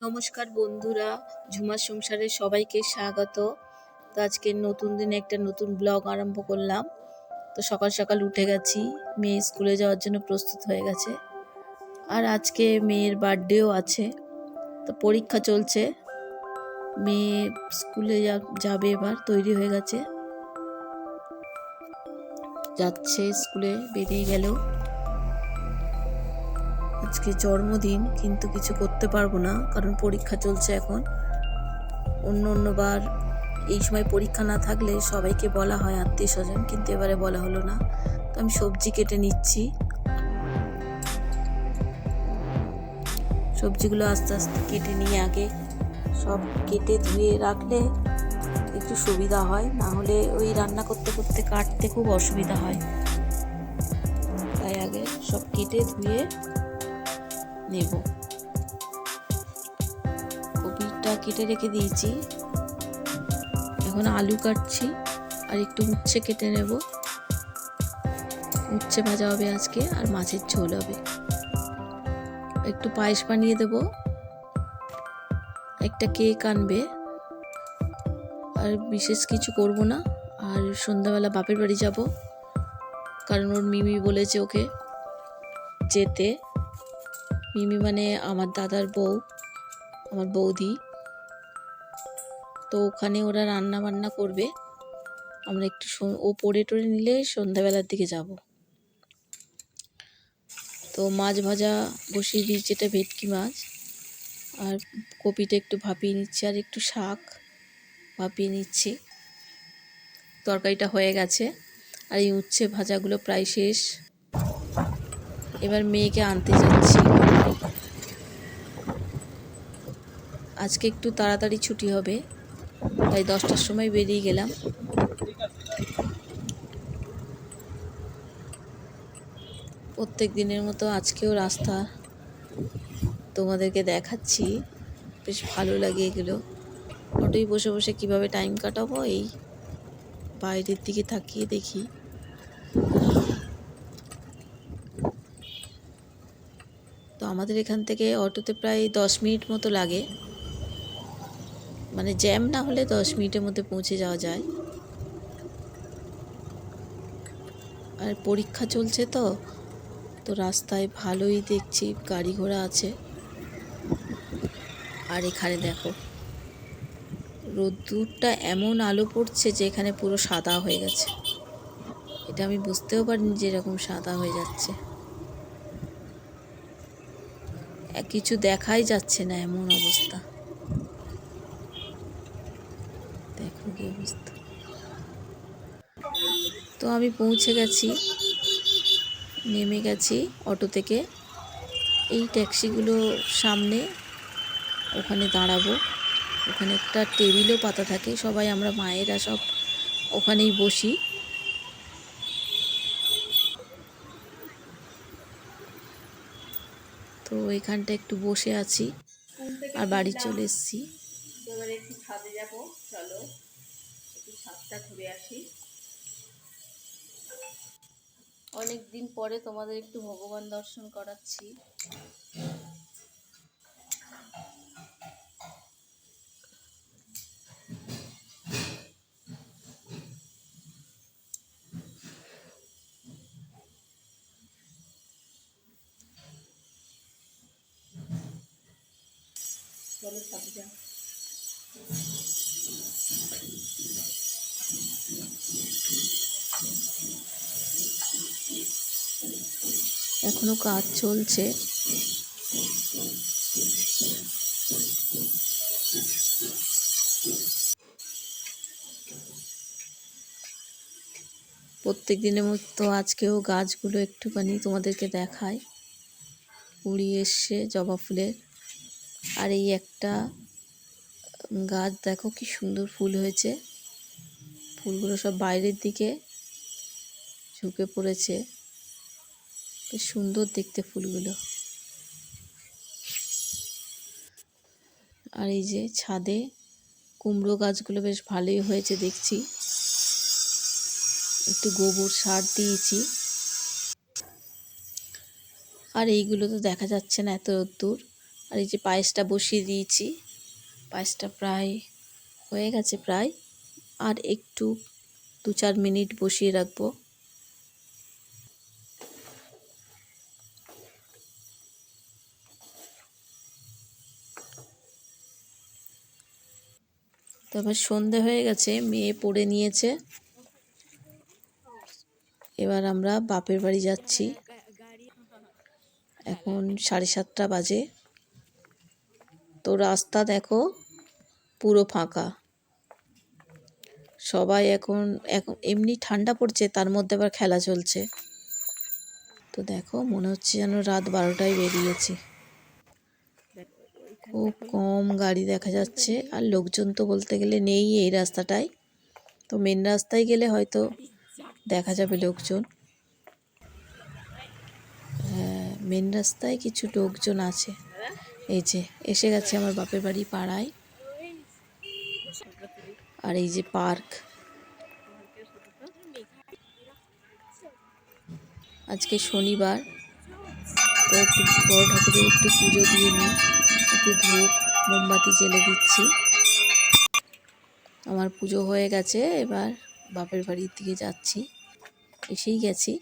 নমস্কার বন্ধুরা, ঝুমার সংসারে সবাইকে স্বাগত। তো আজকে নতুন দিনে একটা নতুন ব্লগ আরম্ভ করলাম। তো সকাল সকাল উঠে গেছি, মেয়ে স্কুলে যাওয়ার জন্য প্রস্তুত হয়ে গেছে। আর আজকে মেয়ের বার্থডেও আছে, তো পরীক্ষা চলছে। মেয়ে স্কুলে যাবে, এবার তৈরি হয়ে গেছে, যাচ্ছে স্কুলে, বেরিয়ে গেল। আজকে জন্মদিন, কিন্তু কিছু করতে পারবো না কারণ পরীক্ষা চলছে এখন। অন্যবার এই সময় পরীক্ষা না থাকলে সবাইকে বলা হয়, আত্মীয় স্বজন, কিন্তু এবারে বলা হলো না। তো আমি সবজি কেটে নিচ্ছি। সবজিগুলো আস্তে আস্তে কেটে নিয়ে আগে সব কেটে ধুয়ে রাখলে একটু সুবিধা হয়, না হলে ওই রান্না করতে করতে কাটতে খুব অসুবিধা হয়। তাই আগে সব কেটে ধুয়ে নেব। কপিটা কেটে রেখে দিয়েছি, এখন আলু কাটছি আর একটু উচ্ছে কেটে নেব। উচ্ছে ভাজা হবে আজকে, আর মাছের ঝোল হবে। একটু পায়েস বানিয়ে দেব, একটা কেক আনবে, আর বিশেষ কিছু করব না। আর সন্ধ্যাবেলা বাপের বাড়ি যাব, কারণ ওর মিমি বলেছে ওকে যেতে। মিমি মানে আমার দাদার বউ, আমার বৌদি। তো ওখানে ওরা রান্না বান্না করবে, আমরা একটু ও পড়ে টড়ে নিলে সন্ধ্যাবেলার দিকে যাব। তো মাছ ভাজা বসিয়ে দিয়েছি, এটা ভেটকি মাছ, আর কপিটা একটু ভাপিয়ে নিচ্ছি, আর একটু শাক ভাপিয়ে নিচ্ছি। তরকারিটা হয়ে গেছে, আর এই উচ্ছে ভাজাগুলো প্রায় শেষ। এবার মেয়েকে আনতে যাচ্ছি। আজকে একটু তাড়াতাড়ি ছুটি হবে, তাই 10টার সময় বেরিয়ে গেলাম। প্রত্যেক দিনের মতো আজকেও রাস্তা তোমাদেরকে দেখাচ্ছি, বেশ ভালো লাগে এগুলো। অটোয় বসে বসে কিভাবে টাইম কাটাবো, এই বাইরের দিকে তাকিয়ে দেখি। তো আমাদের এখান থেকে অটোতে প্রায় 10 মিনিট মতো লাগে, মানে জ্যাম না হলে 10 মিনিটের মধ্যে পৌঁছে যাওয়া যায়। আর পরীক্ষা চলছে তো তো রাস্তায় ভালোই দেখছি গাড়ি ঘোড়া আছে। আর এখানে দেখো রোদ্দুরটা এমন আলো পড়ছে যে এখানে পুরো সাদা হয়ে গেছে। এটা আমি বুঝতেও পারিনি যে এরকম সাদা হয়ে যাচ্ছে, কিছু দেখাই যাচ্ছে না, এমন অবস্থা। দেখো কি অবস্থা। তো আমি পৌঁছে গেছি, নেমে গেছি অটো থেকে। এই ট্যাক্সিগুলো সামনে, ওখানে দাঁড়াবো। ওখানে একটা টেবিলও পাতা থাকে, সবাই আমরা মায়েরা সব ওখানেই বসি। তো এখানটা একটু বসে আছি, আর বাড়ি চলে এসেছি। এবারে একটু ছাদে যাব, চলো একটু ছাদটা ঘুরে আসি। অনেক দিন পরে তোমাদের একটু ভগবান দর্শন করাচ্ছি। চলো ছাদে যাও। এখনো কাজ চলছে। প্রত্যেক দিনের মতো আজকেও গাছগুলো একটুখানি তোমাদেরকে দেখায়। কুড়ি এসছে জবা ফুলের, আর এই একটা গাছ দেখো কি সুন্দর ফুল হয়েছে। ফুলগুলো সব বাইরের দিকে ঝুঁকে পড়েছে, বেশ সুন্দর দেখতে ফুলগুলো। আর এই যে ছাদে কুমড়ো গাছগুলো বেশ ভালোই হয়েছে দেখছি, একটু গোবর সার দিয়েছি। আর এইগুলো তো দেখা যাচ্ছে না, এত রোদ্দুর, আর এই যে পায়েসটা বসিয়ে দিয়েছি, পায়েসটা প্রায় হয়ে গেছে প্রায়, আর একটু 2-4 মিনিট বসিয়ে রাখবো। তারপর সন্ধে হয়ে গেছে, মেয়ে পড়ে নিয়েছে। এবার আমরা বাপের বাড়ি যাচ্ছি। এখন 7:30 বাজে। তো রাস্তা দেখো পুরো ফাঁকা, সবাই এখন এমনি ঠান্ডা পড়ছে, তার মধ্যে আবার খেলা চলছে। তো দেখো মনে হচ্ছে যেন রাত 12টায় বেরিয়েছি। খুব কম গাড়ি দেখা যাচ্ছে, আর লোকজন তো বলতে গেলে নেই এই রাস্তাটায়। তো মেন রাস্তায় গেলে হয়তো দেখা যাবে লোকজন। হ্যাঁ, মেন রাস্তায় কিছু লোকজন আছে। এই যে এসে গেছে আমার বাপের বাড়ি পাড়ায়। আর এই যে পার্ক। আজকে শনিবার, তো একটু বড় ঠাকুরের একটু পুজো দিয়ে নিই, একটু ধূপ মোমবাতি জ্বেলে দিচ্ছি। আমার পুজো হয়ে গেছে, এবার বাপের বাড়ির দিকে যাচ্ছি, এসেই গেছি।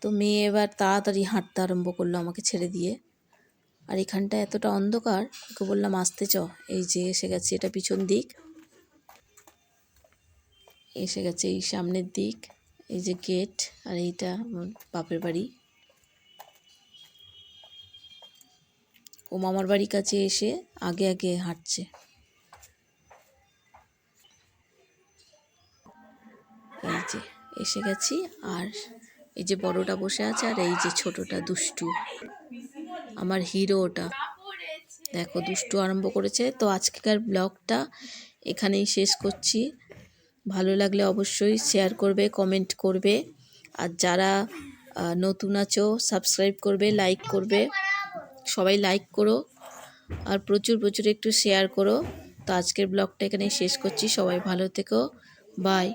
তো মেয়ে এবার তাড়াতাড়ি হাঁটতে আরম্ভ করলো আমাকে ছেড়ে দিয়ে। আর এখানটা এতটা অন্ধকার, ওকে বললাম আসতে চ। এই যে এসে গেছি, এটা পিছন দিক, এসে গেছে এই সামনের দিক। এই যে গেট, আর এইটা আমার বাপের বাড়ি। ও মামার বাড়ির কাছে এসে আগে আগে হাঁটছে। এই যে এসে গেছি, আর এই যে বড়টা বসে আছে, আর এই যে ছোটটা দুষ্টু, আমার হিরো ওটা। দেখো দুষ্টু আরম্ভ করেছে। তো আজকের ব্লগটা এখানেই শেষ করছি। ভালো লাগলে অবশ্যই শেয়ার করবে, কমেন্ট করবে, আর যারা নতুন আছো সাবস্ক্রাইব করবে, লাইক করবে। সবাই লাইক করো, আর প্রচুর প্রচুর একটু শেয়ার করো। তো আজকের ব্লগটা এখানেই শেষ করছি। সবাই ভালো থেকো, বাই।